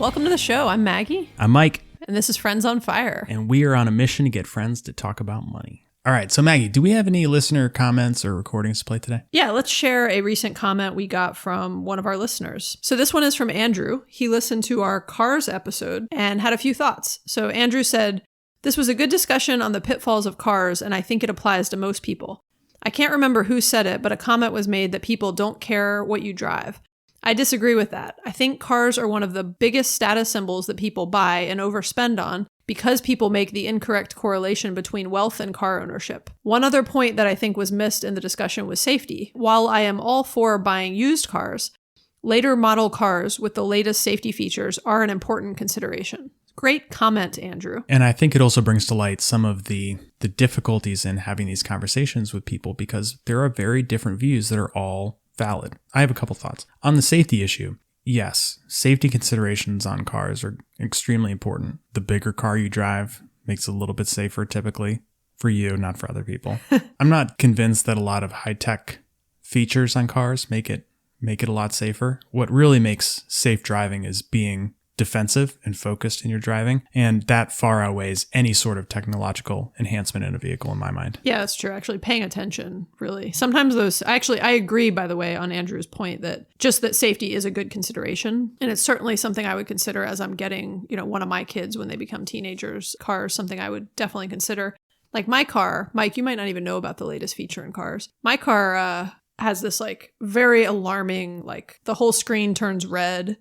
Welcome to the show. I'm Maggie. I'm Mike. And this is Friends on Fire. And we are on a mission to get friends to talk about money. All right. So Maggie, do we have any listener comments or recordings to play today? Yeah, let's share a recent comment we got from one of our listeners. So this one is from Andrew. He listened to our Cars episode and had a few thoughts. So Andrew said, "This was a good discussion on the pitfalls of cars, and I think it applies to most people. I can't remember who said it, but a comment was made that people don't care what you drive. I disagree with that. I think cars are one of the biggest status symbols that people buy and overspend on because people make the incorrect correlation between wealth and car ownership. One other point that I think was missed in the discussion was safety. While I am all for buying used cars, later model cars with the latest safety features are an important consideration." Great comment, Andrew. And I think it also brings to light some of the difficulties in having these conversations with people because there are very different views that are all valid. I have a couple thoughts. On the safety issue, yes, safety considerations on cars are extremely important. The bigger car you drive makes it a little bit safer typically for you, not for other people. I'm not convinced that a lot of high-tech features on cars make it a lot safer. What really makes safe driving is being defensive and focused in your driving, and that far outweighs any sort of technological enhancement in a vehicle in my mind. Yeah, that's true. Actually, paying attention, really. Sometimes I agree, by the way, on Andrew's point that just that safety is a good consideration, and it's certainly something I would consider as I'm getting, one of my kids when they become teenagers, cars, something I would definitely consider. Like my car, Mike, you might not even know about the latest feature in cars. My car has this very alarming, the whole screen turns red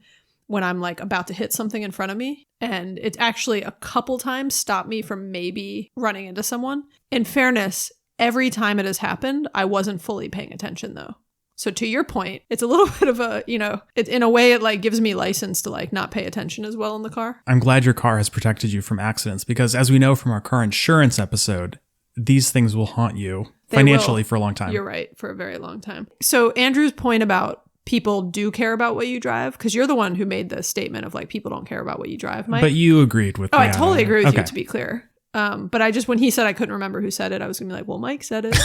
when I'm about to hit something in front of me. And it actually a couple times stopped me from maybe running into someone. In fairness, every time it has happened, I wasn't fully paying attention though. So to your point, it's a little bit of a, in a way it gives me license to not pay attention as well in the car. I'm glad your car has protected you from accidents because as we know from our car insurance episode, these things will haunt you financially for a long time. You're right, for a very long time. So Andrew's point about people do care about what you drive, because you're the one who made the statement of people don't care about what you drive, Mike. But you agreed with me. I totally agree with you, to be clear. But I just, when he said I couldn't remember who said it, I was going to be like, well, Mike said it.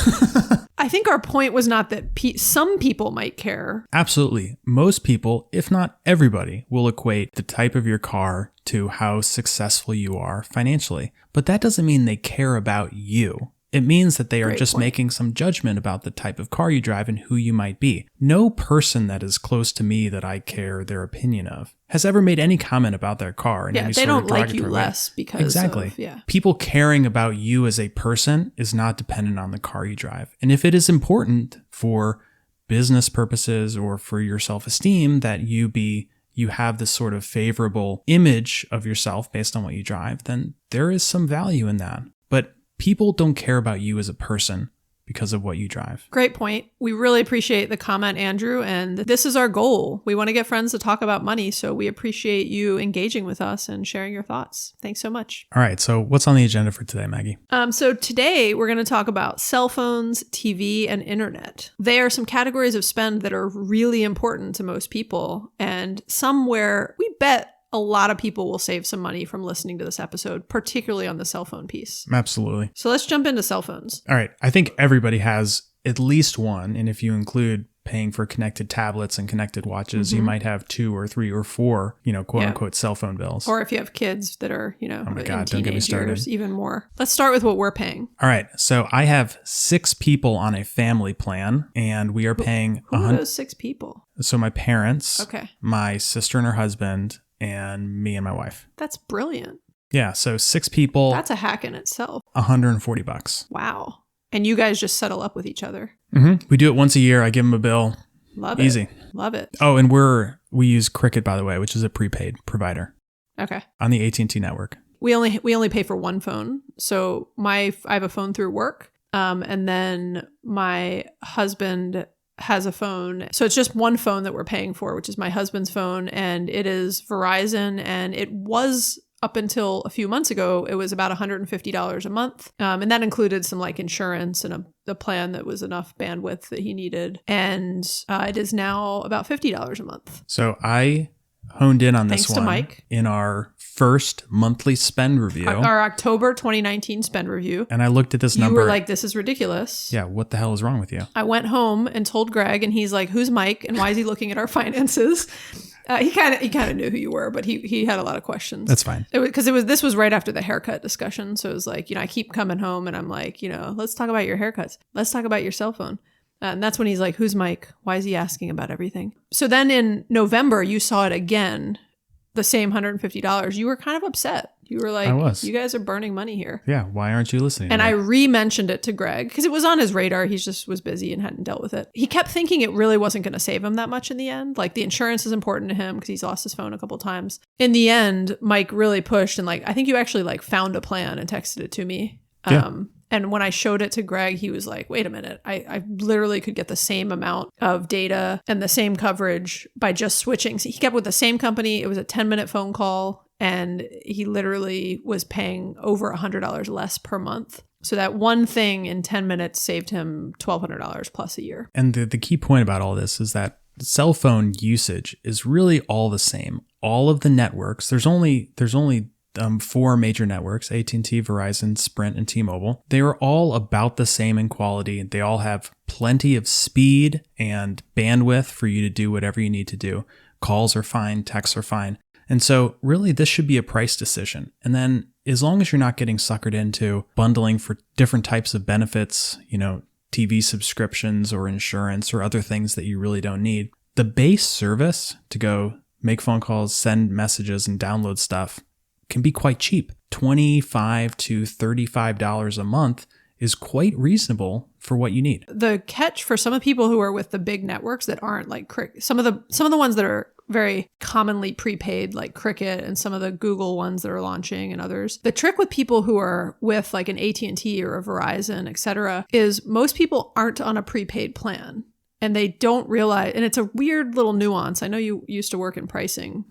I think our point was not that some people might care. Absolutely. Most people, if not everybody, will equate the type of your car to how successful you are financially. But that doesn't mean they care about you. It means that they are just making some judgment about the type of car you drive and who you might be. No person that is close to me that I care their opinion of has ever made any comment about their car in any sort of derogatory way. They don't like you less because of. People caring about you as a person is not dependent on the car you drive. And if it is important for business purposes or for your self-esteem that you have this sort of favorable image of yourself based on what you drive, then there is some value in that. But people don't care about you as a person because of what you drive. Great point. We really appreciate the comment, Andrew. And this is our goal. We want to get friends to talk about money. So we appreciate you engaging with us and sharing your thoughts. Thanks so much. All right. So what's on the agenda for today, Maggie? So today we're going to talk about cell phones, TV, and internet. They are some categories of spend that are really important to most people. And somewhere we bet a lot of people will save some money from listening to this episode, particularly on the cell phone piece. Absolutely. So let's jump into cell phones. All right. I think everybody has at least one. And if you include paying for connected tablets and connected watches, you might have 2 or 3 or 4, quote unquote cell phone bills. Or if you have kids that are, oh my God, in don't get me teenage started. years, even more. Let's start with what we're paying. All right. So I have 6 people on a family plan and we are paying... Who are those 6 people? So my parents, okay, my sister and her husband, and me and my wife. That's brilliant. Yeah. So 6 people. That's a hack in itself. $140. Wow. And you guys just settle up with each other. Mm-hmm. We do it once a year. I give them a bill. Love it. Easy. Love it. Oh, and we use Cricket, by the way, which is a prepaid provider. Okay. On the AT&T network. We only pay for one phone. So I have a phone through work. And then my husband has a phone. So it's just one phone that we're paying for, which is my husband's phone. And it is Verizon. And it was up until a few months ago, it was about $150 a month. And that included some insurance and a plan that was enough bandwidth that he needed. And it is now about $50 a month. So I honed in on this Thanks to one Mike. in our first monthly spend review. Our October 2019 spend review. And I looked at this You number. were like, this is ridiculous. Yeah, what the hell is wrong with you? I went home and told Greg, and he's like, who's Mike? And why is he looking at our finances? He kind of knew who you were, but he had a lot of questions. That's fine. This was right after the haircut discussion. So it was like, I keep coming home and I'm like, let's talk about your haircuts. Let's talk about your cell phone. And that's when he's like, who's Mike? Why is he asking about everything? So then in November, you saw it again, the same $150. You were kind of upset. You were like, you guys are burning money here. Yeah. Why aren't you listening? And I re-mentioned it to Greg because it was on his radar. He just was busy and hadn't dealt with it. He kept thinking it really wasn't going to save him that much in the end. Like the insurance is important to him because he's lost his phone a couple of times. In the end, Mike really pushed. And I think you actually found a plan and texted it to me. Yeah. And when I showed it to Greg, he was like, wait a minute, I literally could get the same amount of data and the same coverage by just switching. So he kept with the same company. It was a 10-minute phone call. And he literally was paying over $100 less per month. So that one thing in 10 minutes saved him $1,200 plus a year. And the key point about all this is that cell phone usage is really all the same. All of the networks, there's only 4 major networks, AT&T, Verizon, Sprint, and T-Mobile. They are all about the same in quality. They all have plenty of speed and bandwidth for you to do whatever you need to do. Calls are fine, texts are fine. And so really this should be a price decision. And then as long as you're not getting suckered into bundling for different types of benefits, TV subscriptions or insurance or other things that you really don't need, the base service to go make phone calls, send messages, and download stuff can be quite cheap. $25 to $35 a month is quite reasonable for what you need. The catch for some of the people who are with the big networks that aren't like some of the ones that are very commonly prepaid, like Cricket, and some of the Google ones that are launching and others. The trick with people who are with like an AT&T or a Verizon, et cetera, is most people aren't on a prepaid plan. And they don't realize, and it's a weird little nuance. I know you used to work in pricing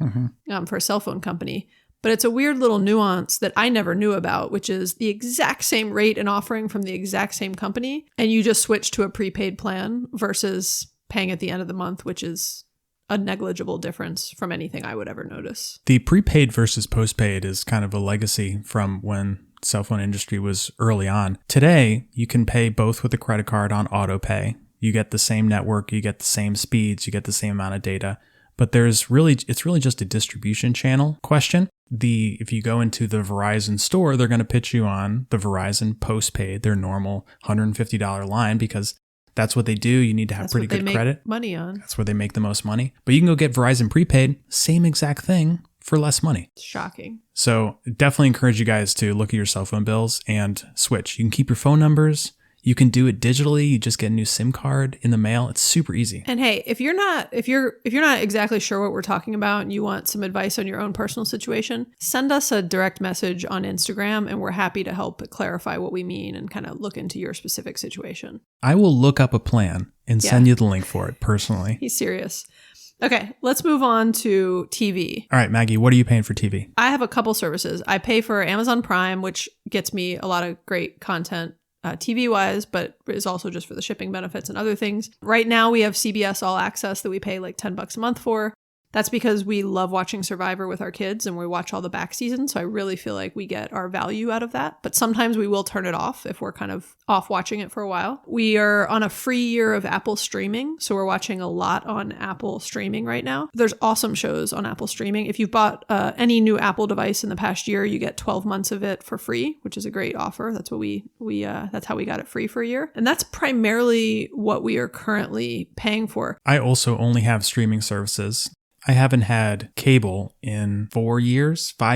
for a cell phone company, but it's a weird little nuance that I never knew about, which is the exact same rate and offering from the exact same company. And you just switch to a prepaid plan versus paying at the end of the month, which is a negligible difference from anything I would ever notice. The prepaid versus postpaid is kind of a legacy from when cell phone industry was early on. Today, you can pay both with a credit card on auto pay. You get the same network, you get the same speeds, you get the same amount of data. But it's really just a distribution channel question. If you go into the Verizon store, they're going to pitch you on the Verizon Postpaid, their normal $150 line, because that's what they do. You need to have pretty good credit. Money on. That's where they make the most money. But you can go get Verizon Prepaid, same exact thing for less money. It's shocking. So definitely encourage you guys to look at your cell phone bills and switch. You can keep your phone numbers. You can do it digitally. You just get a new SIM card in the mail. It's super easy. And hey, if you're not exactly sure what we're talking about and you want some advice on your own personal situation, send us a direct message on Instagram and we're happy to help clarify what we mean and kind of look into your specific situation. I will look up a plan and send you the link for it personally. He's serious. Okay, let's move on to TV. All right, Maggie, what are you paying for TV? I have a couple services. I pay for Amazon Prime, which gets me a lot of great content TV-wise, but is also just for the shipping benefits and other things. Right now, we have CBS All Access that we pay like $10 a month for. That's because we love watching Survivor with our kids and we watch all the back seasons. So I really feel like we get our value out of that. But sometimes we will turn it off if we're kind of off watching it for a while. We are on a free year of Apple streaming. So we're watching a lot on Apple streaming right now. There's awesome shows on Apple streaming. If you've bought any new Apple device in the past year, you get 12 months of it for free, which is a great offer. That's what that's how we got it free for a year. And that's primarily what we are currently paying for. I also only have streaming services. I haven't had cable in 5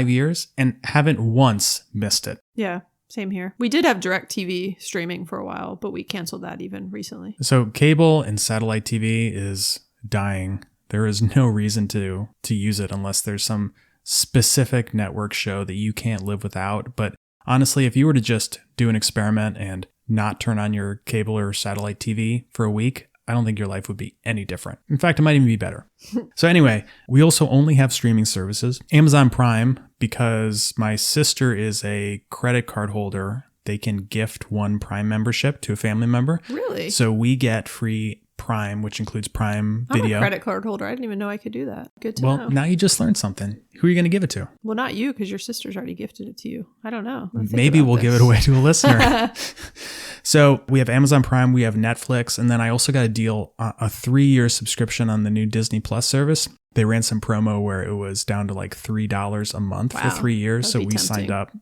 years, and haven't once missed it. Yeah, same here. We did have DirecTV streaming for a while, but we canceled that even recently. So cable and satellite TV is dying. There is no reason to use it unless there's some specific network show that you can't live without. But honestly, if you were to just do an experiment and not turn on your cable or satellite TV for a week, I don't think your life would be any different. In fact, it might even be better. So anyway, we also only have streaming services. Amazon Prime, because my sister is a credit card holder, they can gift one Prime membership to a family member. Really? So we get free Prime, which includes Prime I'm Video. a credit card holder. I didn't even know I could do that. Good to know. Well, now you just learned something. Who are you going to give it to? Well, not you, because your sister's already gifted it to you. I don't know. Maybe we'll give it away to a listener. So we have Amazon Prime, we have Netflix, and then I also got a deal, a 3-year subscription on the new Disney Plus service. They ran some promo where it was down to like $3 a month for 3 years. So we signed up,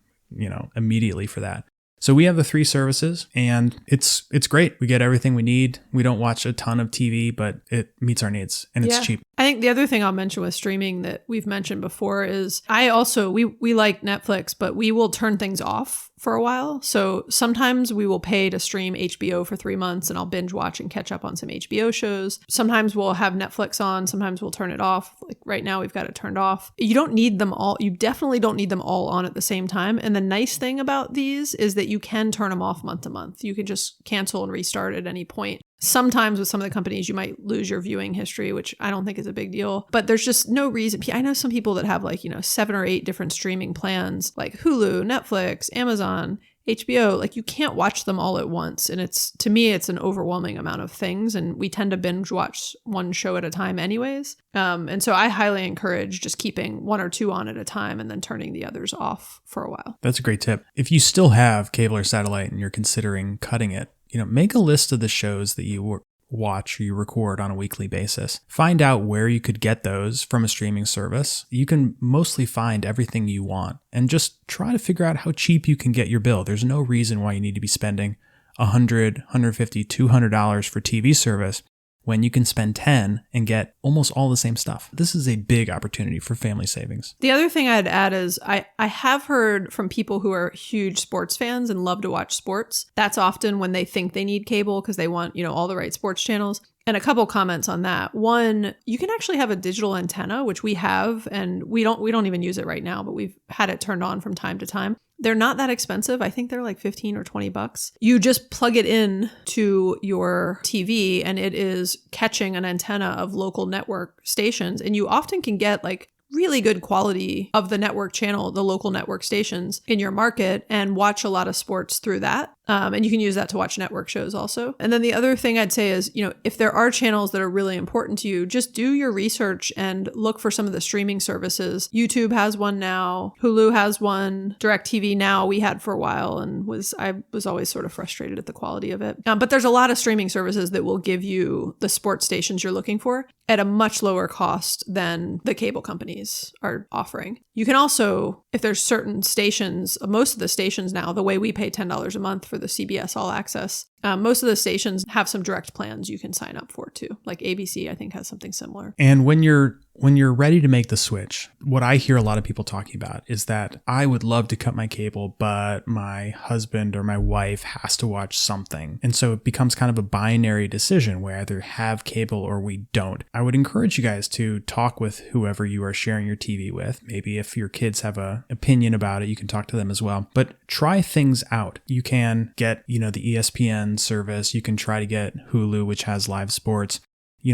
immediately for that. So we have the 3 services, and it's great. We get everything we need. We don't watch a ton of TV, but it meets our needs, and it's cheap. I think the other thing I'll mention with streaming that we've mentioned before is we like Netflix, but we will turn things off for a while. So sometimes we will pay to stream HBO for 3 months, and I'll binge watch and catch up on some HBO shows. Sometimes we'll have Netflix on. Sometimes we'll turn it off. Like right now, we've got it turned off. You don't need them all. You definitely don't need them all on at the same time. And the nice thing about these is that you can turn them off month to month. You can just cancel and restart at any point. Sometimes with some of the companies, you might lose your viewing history, which I don't think is a big deal. But there's just no reason. I know some people that have 7 or 8 different streaming plans, like Hulu, Netflix, Amazon, HBO. Like you can't watch them all at once. And to me, it's an overwhelming amount of things. And we tend to binge watch one show at a time anyways. And so I highly encourage just keeping 1 or 2 on at a time and then turning the others off for a while. That's a great tip. If you still have cable or satellite and you're considering cutting it, make a list of the shows that you watch or you record on a weekly basis. Find out where you could get those from a streaming service. You can mostly find everything you want and just try to figure out how cheap you can get your bill. There's no reason why you need to be spending $100, $150, $200 for TV service when you can spend $10 and get almost all the same stuff. This is a big opportunity for family savings. The other thing I'd add is I have heard from people who are huge sports fans and love to watch sports. That's often when they think they need cable because they want, all the right sports channels. And a couple comments on that. One, you can actually have a digital antenna, which we have, and we don't even use it right now, but we've had it turned on from time to time. They're not that expensive. I think they're like $15 or $20. You just plug it in to your TV and it is catching an antenna of local network stations. And you often can get really good quality of the network channel, the local network stations in your market, and watch a lot of sports through that. And you can use that to watch network shows also. And then the other thing I'd say is, if there are channels that are really important to you, just do your research and look for some of the streaming services. YouTube has one now. Hulu has one. DirecTV Now we had for a while, and I was always sort of frustrated at the quality of it. But there's a lot of streaming services that will give you the sports stations you're looking for at a much lower cost than the cable companies are offering. You can also, if there's certain stations, most of the stations now, the way we pay $10 a month for the CBS All Access, most of the stations have some direct plans you can sign up for too. Like ABC, I think, has something similar. And when you're ready to make the switch, what I hear a lot of people talking about is that I would love to cut my cable, but my husband or my wife has to watch something. And so it becomes kind of a binary decision where either have cable or we don't. I would encourage you guys to talk with whoever you are sharing your TV with. Maybe if your kids have an opinion about it, you can talk to them as well. But try things out. You can get, the ESPN service. You can try to get Hulu, which has live sports.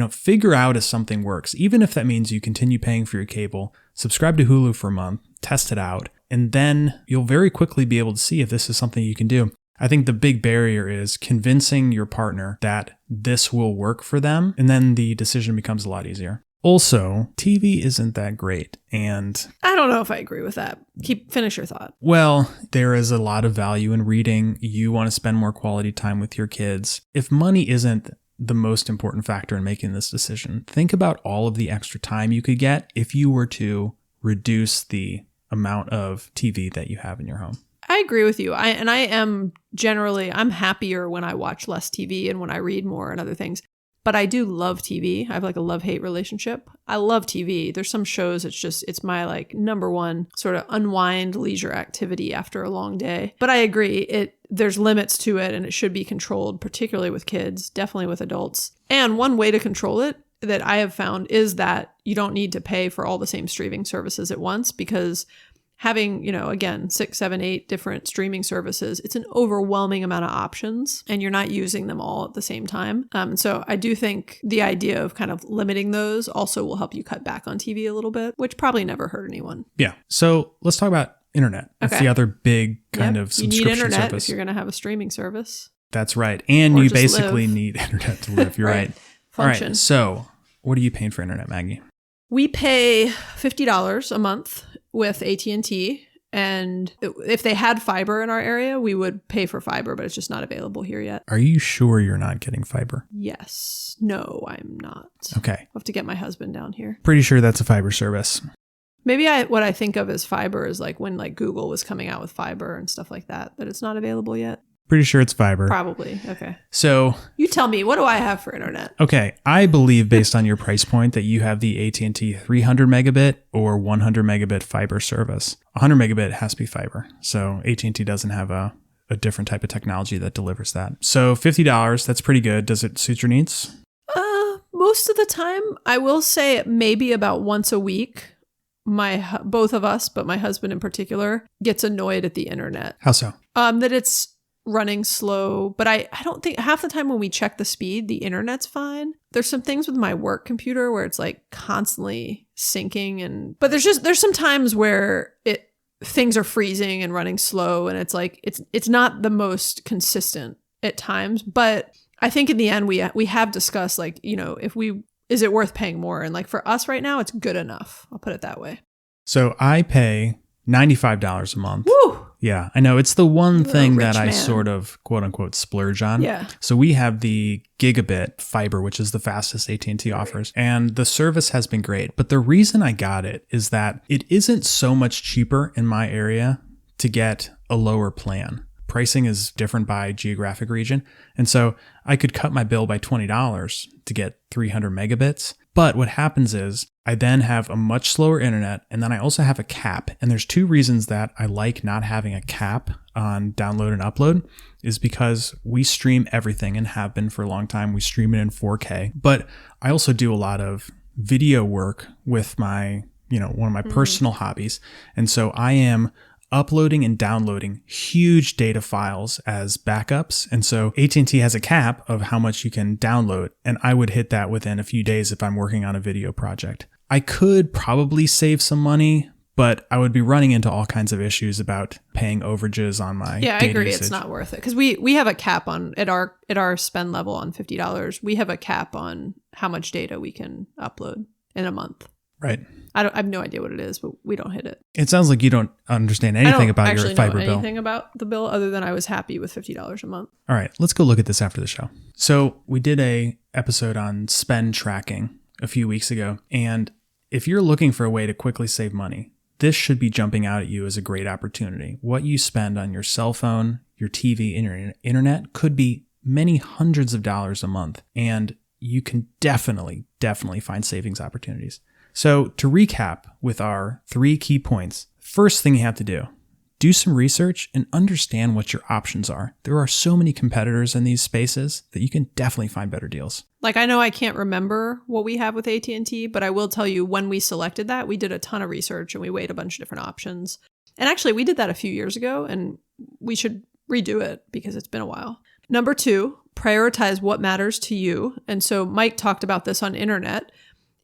Figure out if something works, even if that means you continue paying for your cable, subscribe to Hulu for a month, test it out, and then you'll very quickly be able to see if this is something you can do. I think the big barrier is convincing your partner that this will work for them, and then the decision becomes a lot easier. Also, TV isn't that great, and I don't know if I agree with that. Finish your thought. Well, there is a lot of value in reading. You want to spend more quality time with your kids. If money isn't the most important factor in making this decision, think about all of the extra time you could get if you were to reduce the amount of TV that you have in your home. I agree with you. I'm happier when I watch less TV and when I read more and other things. But I do love TV. I have a love-hate relationship. I love TV. There's some shows, it's my number one sort of unwind leisure activity after a long day. But I agree, there's limits to it and it should be controlled, particularly with kids, definitely with adults. And one way to control it that I have found is that you don't need to pay for all the same streaming services at once, because having, again, 6, 7, 8 different streaming services, it's an overwhelming amount of options and you're not using them all at the same time. So I do think the idea of kind of limiting those also will help you cut back on TV a little bit, which probably never hurt anyone. Yeah. So let's talk about internet. That's the other big kind of subscription service. You need internet service. if you're going to have a streaming service. That's right. And you basically need internet to live. You're right. function. All right, so what are you paying for internet, Maggie? We pay $50 a month with AT&T. And if they had fiber in our area, we would pay for fiber, but it's just not available here yet. Are you sure you're not getting fiber? Yes. No, I'm not. Okay. I'll have to get my husband down here. Pretty sure that's a fiber service. Maybe what I think of as fiber is like when like Google was coming out with fiber and stuff like that it's not available yet. Pretty sure it's fiber. Probably. Okay. So you tell me, what do I have for internet? Okay. I believe based on your price point that you have the AT&T 300 megabit or 100 megabit fiber service. 100 megabit has to be fiber. So AT&T doesn't have a different type of technology that delivers that. So $50, that's pretty good. Does it suit your needs? Most of the time, I will say maybe about once a week. Both of us, but my husband in particular, gets annoyed at the internet. How so? That it's running slow, but I don't think half the time when we check the speed, the internet's fine. There's some things with my work computer where it's like constantly syncing but there's some times where things are freezing and running slow and it's like it's not the most consistent at times, but I think in the end we have discussed like, is it worth paying more? And like for us right now, it's good enough. I'll put it that way. So I pay $95 a month. Woo! Yeah, I know. It's the one thing that I man. sort of quote unquote splurge on. Yeah. So we have the gigabit fiber, which is the fastest AT&T offers. And the service has been great. But the reason I got it is that it isn't so much cheaper in my area to get a lower plan. Pricing is different by geographic region. And so I could cut my bill by $20 to get 300 megabits. But what happens is I then have a much slower internet, and then I also have a cap. And there's two reasons that I like not having a cap on download and upload is because we stream everything and have been for a long time. We stream it in 4K. But I also do a lot of video work with my, one of my personal hobbies. And so I am uploading and downloading huge data files as backups. And so AT&T has a cap of how much you can download, and I would hit that within a few days if I'm working on a video project. I could probably save some money, but I would be running into all kinds of issues about paying overages on my I data agree. usage. It's not worth it because we have a cap on at our spend level on $50. We have a cap on how much data we can upload in a month. Right. I have no idea what it is, but we don't hit it. It sounds like you don't understand anything about your fiber bill. I don't know anything about the bill other than I was happy with $50 a month. All right, let's go look at this after the show. So we did a episode on spend tracking a few weeks ago, and if you're looking for a way to quickly save money, this should be jumping out at you as a great opportunity. What you spend on your cell phone, your TV, and your internet could be many hundreds of dollars a month, and you can definitely find savings opportunities. So to recap with our 3 key points, first thing you have to do some research and understand what your options are. There are so many competitors in these spaces that you can definitely find better deals. Like I know I can't remember what we have with AT&T, but I will tell you when we selected that, we did a ton of research and we weighed a bunch of different options. And actually we did that a few years ago and we should redo it because it's been a while. Number 2, prioritize what matters to you. And so Mike talked about this on internet.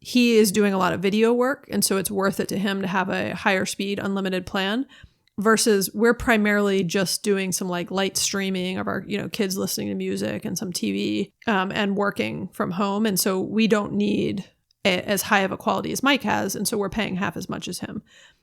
He is doing a lot of video work, and so it's worth it to him to have a higher speed, unlimited plan versus we're primarily just doing some like light streaming of our, kids listening to music and some TV and working from home. And so we don't need as high of a quality as Mike has. And so we're paying half as much as him.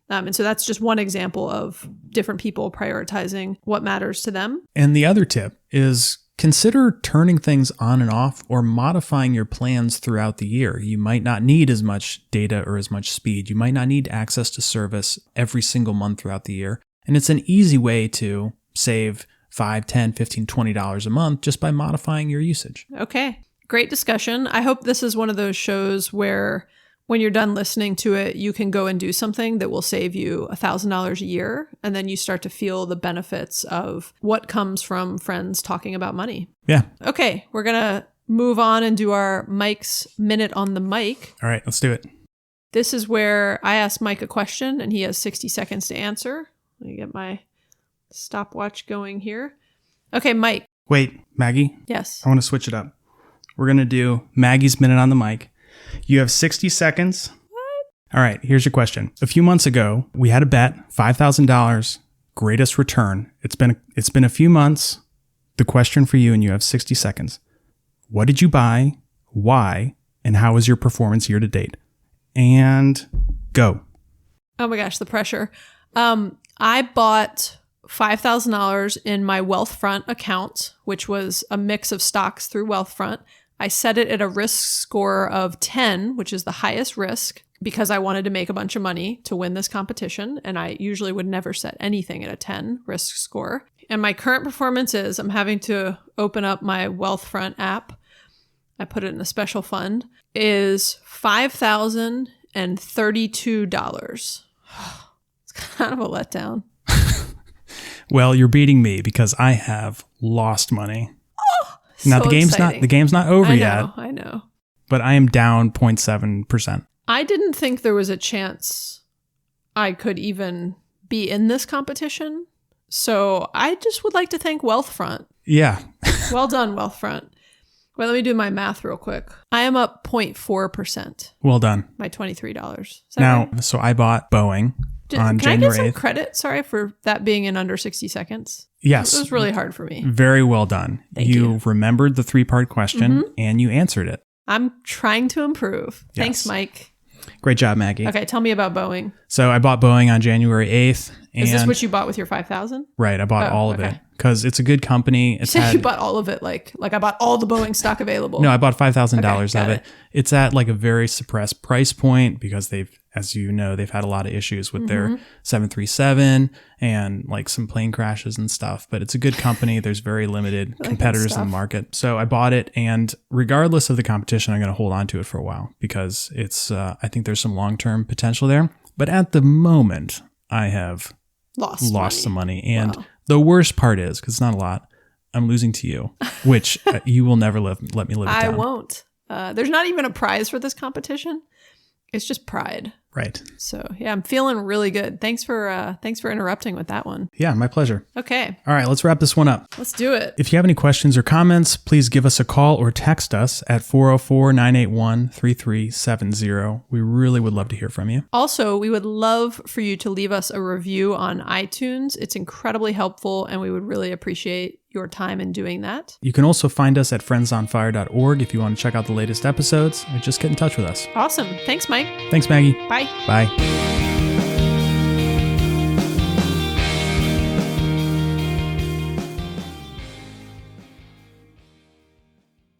And so that's just one example of different people prioritizing what matters to them. And the other tip is consider turning things on and off or modifying your plans throughout the year. You might not need as much data or as much speed. You might not need access to service every single month throughout the year. And it's an easy way to save $5, $10, $15, $20 a month just by modifying your usage. Okay, great discussion. I hope this is one of those shows where when you're done listening to it, you can go and do something that will save you $1,000 a year. And then you start to feel the benefits of what comes from friends talking about money. Yeah. Okay, we're going to move on and do our Mike's Minute on the Mic. All right, let's do it. This is where I ask Mike a question and he has 60 seconds to answer. Let me get my stopwatch going here. Okay, Mike. Wait, Maggie? Yes. I want to switch it up. We're going to do Maggie's Minute on the Mic. You have 60 seconds. What? All right, here's your question. A few months ago, we had a bet, $5,000, greatest return. It's been a few months. The question for you, and you have 60 seconds. What did you buy? why, and how was your performance year to date? And go. Oh my gosh, the pressure. I bought $5,000 in my Wealthfront account, which was a mix of stocks through Wealthfront. I set it at a risk score of 10, which is the highest risk, because I wanted to make a bunch of money to win this competition. And I usually would never set anything at a 10 risk score. And my current performance is I'm having to open up my Wealthfront app. I put it in a special fund, is $5,032. It's kind of a letdown. Well, you're beating me because I have lost money. Now So the exciting. game's not over yet, I know. but I am down 0.7%. I didn't think there was a chance I could even be in this competition. So I just would like to thank Wealthfront. Yeah. Well done, Wealthfront. Well, let me do my math real quick. I am up 0.4%. Well done. My $23. Is that Now, right? so I bought Boeing on Can I get January some 8th. credit? Sorry for that being in under 60 seconds. Yes. It was really hard for me. Very well done. Thank you. remembered the 3-part question and you answered it. I'm trying to improve. Yes. Thanks, Mike. Great job, Maggie. Okay, tell me about Boeing. So I bought Boeing on January 8th. And Is this what you bought with your 5,000? Right. I bought all of okay. it because it's a good company. It's You bought all of it, like I bought all the Boeing stock available. No, I bought $5,000 Okay, of got it. It's at like a very suppressed price point because they've, as you know, they've had a lot of issues with their 737 and like some plane crashes and stuff. But it's a good company. There's very limited competitors in the market. So I bought it, and regardless of the competition, I'm going to hold on to it for a while because it's. I think there's some long-term potential there. But at the moment, I have lost some money. And the worst part is, because it's not a lot, I'm losing to you, which you will never let me live it down. I won't. There's not even a prize for this competition. It's just pride. Right. So yeah, I'm feeling really good. Thanks for interrupting with that one. Yeah, my pleasure. Okay, All right, let's wrap this one up. let's do it. If you have any questions or comments, please give us a call or text us at 404-981-3370. We really would love to hear from you. Also, we would love for you to leave us a review on iTunes. It's incredibly helpful, and we would really appreciate your time in doing that. You can also find us at friendsonfire.org if you want to check out the latest episodes, or just get in touch with us. Awesome. Thanks, Mike. Thanks, Maggie. Bye. Bye.